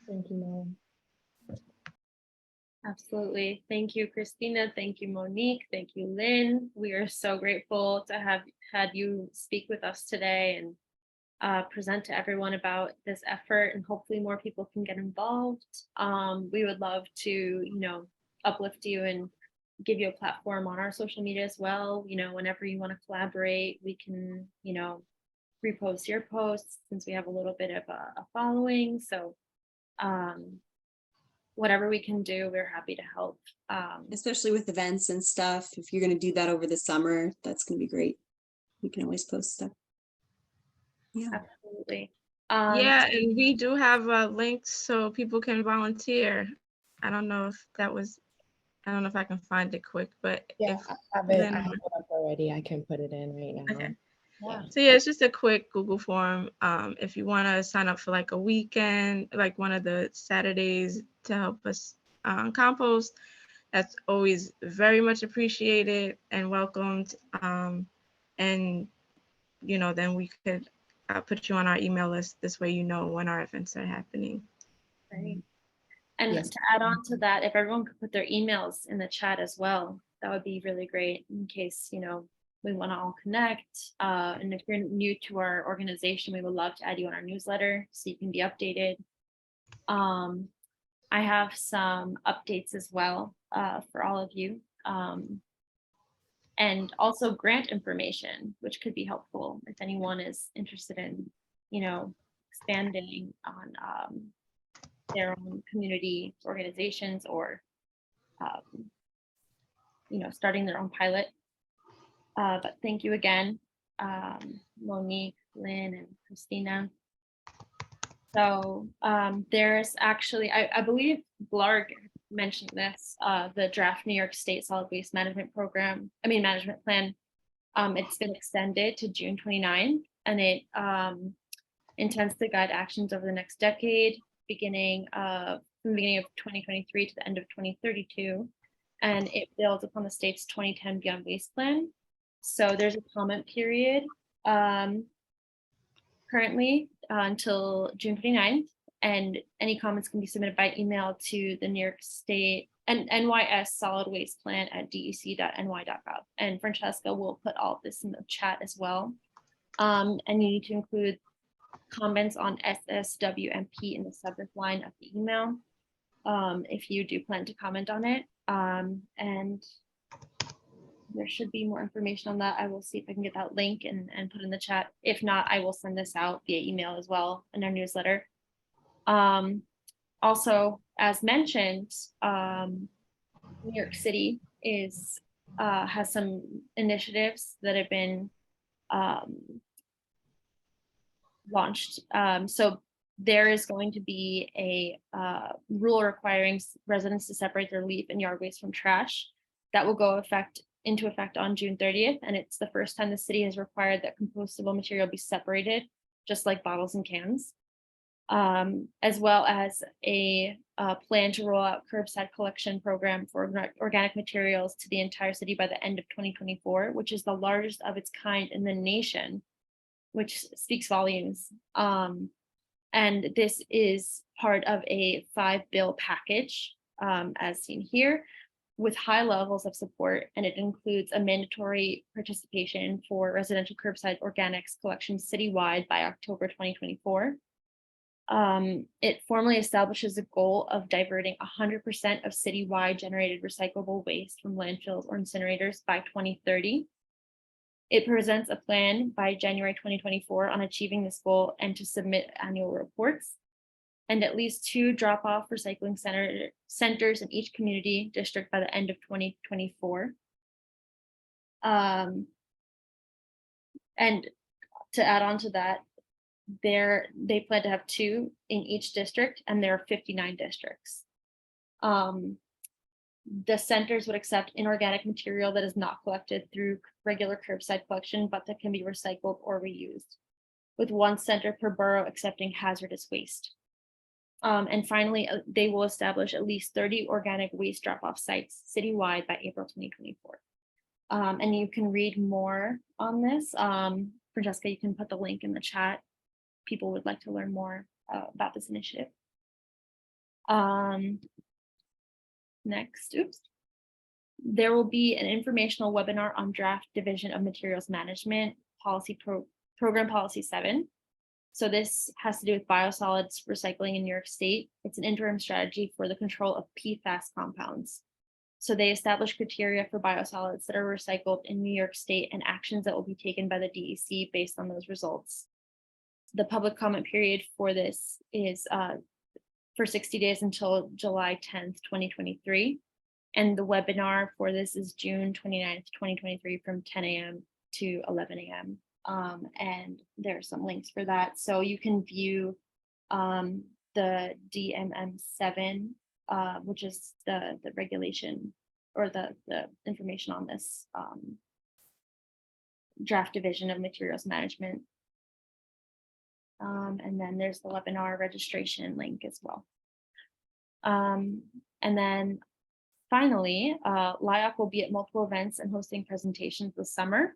Thank you, Mom. Absolutely. Thank you, Christina. Thank you, Monique. Thank you, Lynn. We are so grateful to have had you speak with us today and present to everyone about this effort, and hopefully more people can get involved. We would love to, you know, uplift you and give you a platform on our social media as well. You know, whenever you want to collaborate, we can, you know, repost your posts, since we have a little bit of a following. So whatever we can do, we're happy to help. Especially with events and stuff. If you're going to do that over the summer, that's going to be great. You can always post stuff. Yeah. Absolutely. Yeah, and we do have links so people can volunteer. I don't know if I can find it quick, but Yeah, if I have it Lynn- up already. I can put it in right now. Okay. Yeah. So yeah, it's just a quick Google form. If you want to sign up for like a weekend, like one of the Saturdays to help us compost, that's always very much appreciated and welcomed. And you know, then we could put you on our email list. This way, you know when our events are happening. Great. And Yes. to add on to that, if everyone could put their emails in the chat as well, that would be really great, in case, you know, we want to all connect. And if you're new to our organization, we would love to add you on our newsletter so you can be updated. I have some updates as well for all of you. And also grant information, which could be helpful if anyone is interested in, you know, expanding on their own community organizations, or you know, starting their own pilot. But thank you again, Monique, Lynn, and Christina. So there's actually, I believe BLARG mentioned this, the draft New York State Solid Waste Management Management Plan. It's been extended to June 29th, and it intends to guide actions over the next decade, from the beginning of 2023 to the end of 2032. And it builds upon the state's 2010 Beyond Waste Plan. So there's a comment period currently until June 29th, and any comments can be submitted by email to the New York State and NYS Solid Waste Plan at dec.ny.gov. And Francesca will put all of this in the chat as well. And you need to include comments on SSWMP in the subject line of the email. if you do plan to comment on it. And there should be more information on that. I will see if I can get that link and put in the chat. If not, I will send this out via email as well in our newsletter. Also, as mentioned, New York City has some initiatives that have been launched. So there is going to be a rule requiring residents to separate their leaf and yard waste from trash that will go into effect on June 30th. And it's the first time the city has required that compostable material be separated, just like bottles and cans, as well as a plan to roll out curbside collection program for organic materials to the entire city by the end of 2024, which is the largest of its kind in the nation, which speaks volumes. And this is part of a 5-bill package, as seen here, with high levels of support, and it includes a mandatory participation for residential curbside organics collection citywide by October 2024. It formally establishes a goal of diverting 100% of citywide generated recyclable waste from landfills or incinerators by 2030. It presents a plan by January 2024 on achieving this goal and to submit annual reports. And at least 2 drop-off recycling centers in each community district by the end of 2024. And to add on to that, they plan to have 2 in each district, and there are 59 districts. The centers would accept inorganic material that is not collected through regular curbside collection, but that can be recycled or reused, with 1 center per borough accepting hazardous waste. And finally, they will establish at least 30 organic waste drop-off sites citywide by April 2024. And you can read more on this. Francesca, you can put the link in the chat. People would like to learn more about this initiative. Next, there will be an informational webinar on draft division of materials management policy program policy 7. So this has to do with biosolids recycling in New York State. It's an interim strategy for the control of PFAS compounds. So they establish criteria for biosolids that are recycled in New York State and actions that will be taken by the DEC based on those results. The public comment period for this is for 60 days until July 10th, 2023. And the webinar for this is June 29th, 2023 from 10 a.m. to 11 a.m. And there are some links for that. So you can view the DMM7, which is the regulation or the information on this draft division of materials management. And then there's the webinar registration link as well. And then finally, LIOC will be at multiple events and hosting presentations this summer.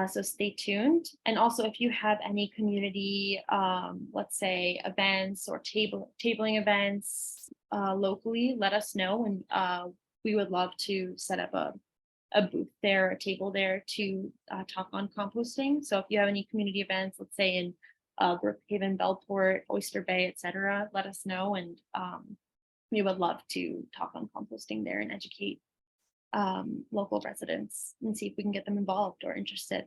So stay tuned. And also if you have any community, let's say events or tabling events locally, let us know. And we would love to set up a booth there, a table there to talk on composting. So if you have any community events, let's say in Brookhaven, Bellport, Oyster Bay, etc., let us know. And we would love to talk on composting there and educate local residents and see if we can get them involved or interested.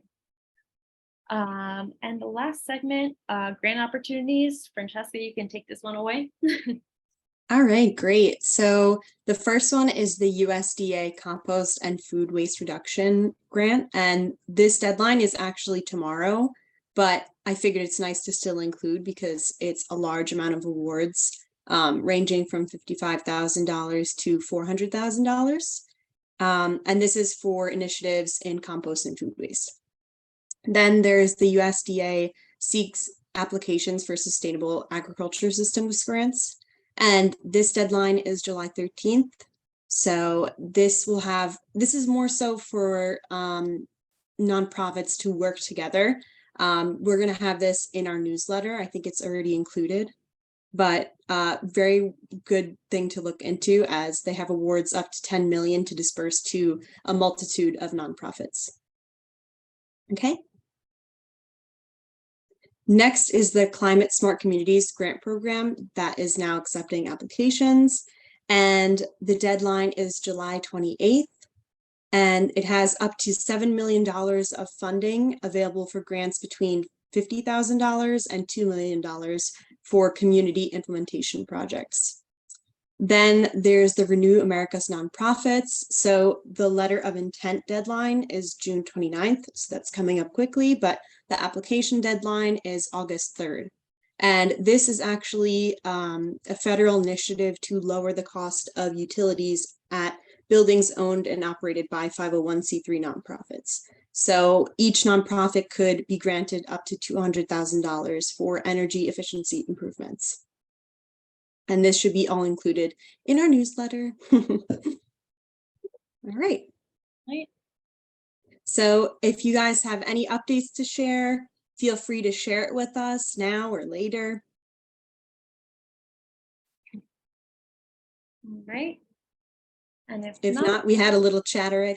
And the last segment, grant opportunities. Francesca, you can take this one away. All right, great. So the first one is the USDA Compost and Food Waste Reduction Grant. And this deadline is actually tomorrow, but I figured it's nice to still include because it's a large amount of awards, ranging from $55,000 to $400,000. And this is for initiatives in compost and food waste. Then there's the USDA seeks applications for sustainable agriculture systems grants. And this deadline is July 13th. So this is more so for nonprofits to work together. We're going to have this in our newsletter. I think it's already included, but very good thing to look into as they have awards up to 10 million to disperse to a multitude of nonprofits. Okay. Next is the Climate Smart Communities Grant Program that is now accepting applications. And the deadline is July 28th. And it has up to $7 million of funding available for grants between $50,000 and $2 million for community implementation projects. Then there's the Renew America's Nonprofits. So the letter of intent deadline is June 29th. So that's coming up quickly, but the application deadline is August 3rd. And this is actually a federal initiative to lower the cost of utilities at buildings owned and operated by 501c3 nonprofits. So each nonprofit could be granted up to $200,000 for energy efficiency improvements. And this should be all included in our newsletter. All right. So if you guys have any updates to share, feel free to share it with us now or later. All right. And If not, we had a little chatter.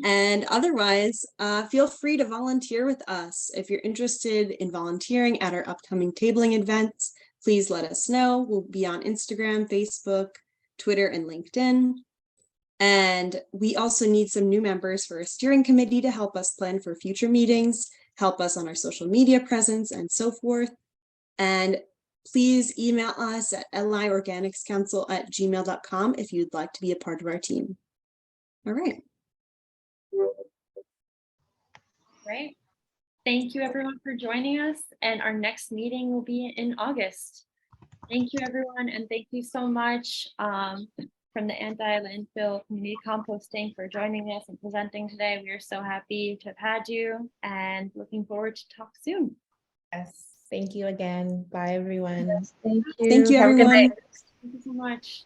And otherwise, feel free to volunteer with us. If you're interested in volunteering at our upcoming tabling events, please let us know. We'll be on Instagram, Facebook, Twitter, and LinkedIn. And we also need some new members for our steering committee to help us plan for future meetings, help us on our social media presence, and so forth. And please email us at liorganicscouncil@gmail.com if you'd like to be a part of our team. All right. Great. Thank you everyone for joining us, and our next meeting will be in August. Thank you everyone, and thank you so much from the Anti-Landfill Community Composting for joining us and presenting today. We are so happy to have had you and looking forward to talk soon. Yes, thank you again. Bye, everyone. Thank you. Thank you, Have a good everyone. night. Thank you so much.